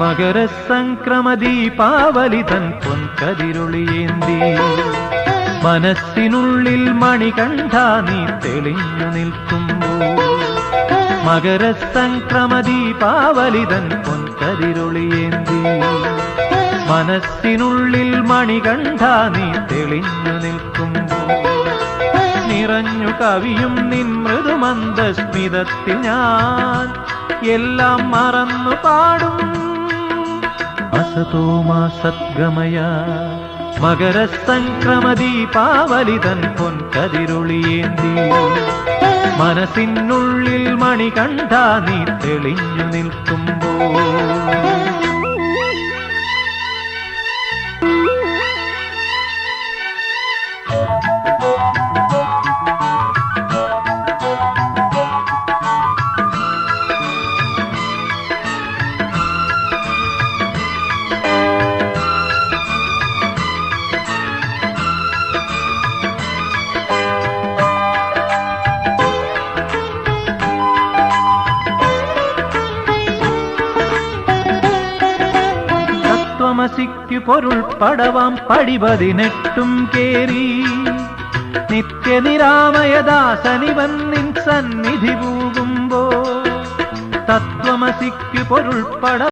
മകരസംക്രമ ദീപാവലി തൻ പൊൻകതിരൊളിയേന്തി മനസ്സിനുള്ളിൽ മണികണ്ഠ നീ തെളിഞ്ഞു നിൽക്കുമ്പോൾ മകരസംക്രമ ദീപാവലി തൻ പൊൻകതിരൊളിയേന്തി മനസ്സിനുള്ളിൽ മണികണ്ഠ നീ തെളിഞ്ഞു നിൽക്കുമ്പോൾ നിറഞ്ഞു കവിയും നിൻ മൃദുമന്ദസ്മിതത്തിൽ ഞാൻ എല്ലാം മറന്നു പാടും അസതോ മാ സദ്ഗമയ മകരസംക്രമ ദീപാവലി തൻ പൊൻകതിരൊളിയേന്തി മനസ്സിനുള്ളിൽ മണികണ്ഠ നീ തെളിഞ്ഞു നിൽക്കുമ്പോൾ തത്വമസിക്കു പൊരുൾ പടവാം പടിപതിനെട്ടും കേറി നിത്യനിരാമയദാസനിവൻ നിൻ സന്നിധി പൂകുമ്പോ തത്വമസിക്കു പൊരുൾ പട